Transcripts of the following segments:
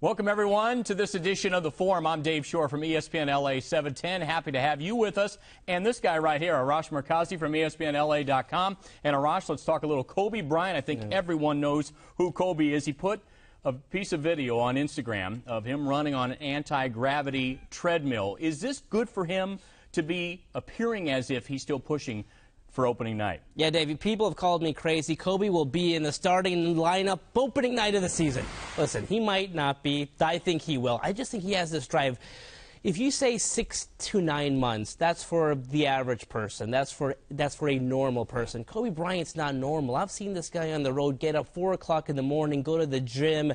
Welcome, everyone, to this edition of The Forum. I'm Dave Shore from ESPN LA 710. Happy to have you with us. And this guy right here, Arash Markazi from ESPNLA.com. And Arash, let's talk a little Kobe Bryant. I think everyone knows who Kobe is. He put a piece of video on Instagram of him running on an anti-gravity treadmill. Is this good for him to be appearing as if he's still pushing for opening night? Yeah, Dave, people have called me crazy. Kobe will be in the starting lineup opening night of the season. Listen, he might not be. I think he will. I just think he has this drive. If you say 6 to 9 months, that's for the average person. That's for a normal person. Kobe Bryant's not normal. I've seen this guy on the road get up 4 o'clock in the morning, go to the gym,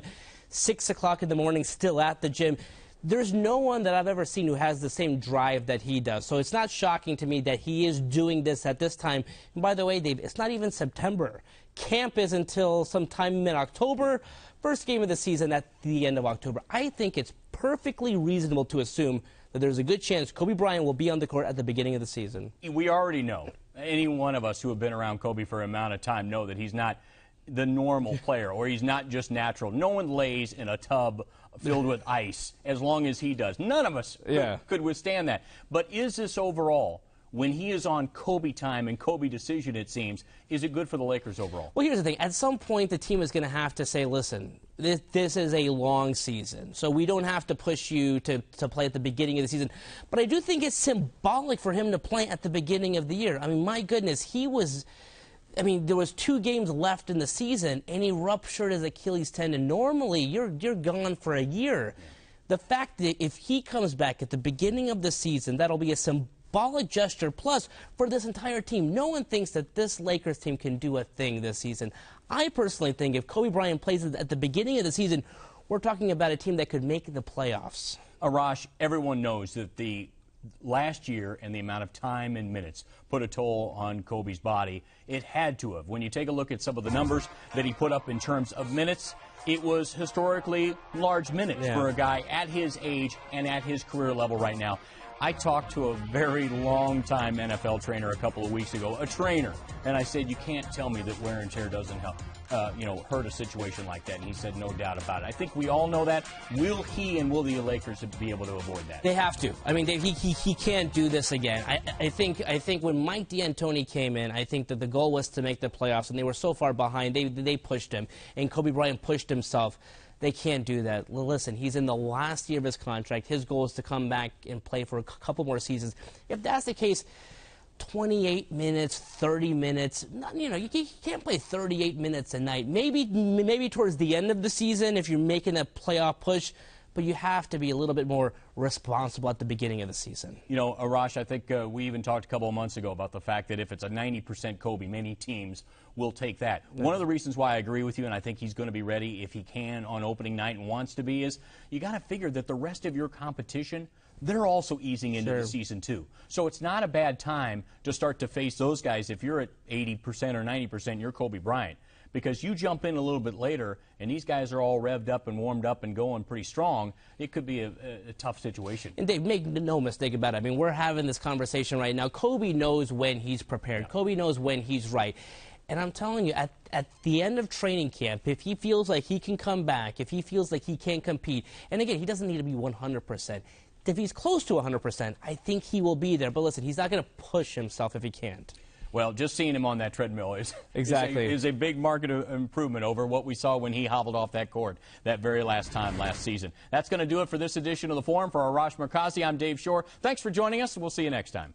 6 o'clock in the morning, still at the gym. There's no one that I've ever seen who has the same drive that he does. So it's not shocking to me that he is doing this at this time. And by the way, Dave, it's not even September. Camp is until sometime mid-October. First game of the season at the end of October. I think it's perfectly reasonable to assume that there's a good chance Kobe Bryant will be on the court at the beginning of the season. We already know. Any one of us who have been around Kobe for an amount of time know that he's not the normal player, or he's not just natural. No one lays in a tub filled with ice as long as he does. None of us could withstand that. But is this overall, when he is on Kobe time and Kobe decision, it seems, is it good for the Lakers overall? Well, here's the thing. At some point, the team is going to have to say, listen, this is a long season, so we don't have to push you to play at the beginning of the season. But I do think it's symbolic for him to play at the beginning of the year. I mean, my goodness, there was 2 games left in the season, and he ruptured his Achilles tendon. Normally, you're gone for a year. The fact that if he comes back at the beginning of the season, that'll be a symbolic gesture. Plus, for this entire team, no one thinks that this Lakers team can do a thing this season. I personally think if Kobe Bryant plays at the beginning of the season, we're talking about a team that could make the playoffs. Arash, everyone knows that the last year and the amount of time and minutes put a toll on Kobe's body. It had to have. When you take a look at some of the numbers that he put up in terms of minutes, it was historically large minutes for a guy at his age and at his career level right now. I talked to a very long-time NFL trainer a couple of weeks ago, a trainer, and I said, you can't tell me that wear and tear doesn't help, hurt a situation like that. And he said, no doubt about it. I think we all know that. Will the Lakers be able to avoid that? They have to. I mean, he can't do this again. I think when Mike D'Antoni came in, I think that the goal was to make the playoffs, and they were so far behind, they pushed him, and Kobe Bryant pushed himself. They can't do that. Listen, he's in the last year of his contract. His goal is to come back and play for a couple more seasons. If that's the case, 28 minutes, 30 minutes, you can't play 38 minutes a night. Maybe towards the end of the season if you're making a playoff push, but you have to be a little bit more responsible at the beginning of the season. You know, Arash, I think we even talked a couple of months ago about the fact that if it's a 90% Kobe, many teams will take that. One of the reasons why I agree with you, and I think he's going to be ready if he can on opening night and wants to be, is you got to figure that the rest of your competition, they're also easing into the season too. So it's not a bad time to start to face those guys. If you're at 80% or 90%, you're Kobe Bryant. Because you jump in a little bit later, and these guys are all revved up and warmed up and going pretty strong, it could be a tough situation. And Dave, make no mistake about it. I mean, we're having this conversation right now. Kobe knows when he's prepared. Yeah. Kobe knows when he's right. And I'm telling you, at the end of training camp, if he feels like he can come back, if he feels like he can compete, and again, he doesn't need to be 100%. If he's close to 100%, I think he will be there. But listen, he's not going to push himself if he can't. Well, just seeing him on that treadmill is a big market improvement over what we saw when he hobbled off that court that very last time last season. That's going to do it for this edition of The Forum. For Arash Markazi, I'm Dave Shore. Thanks for joining us, and we'll see you next time.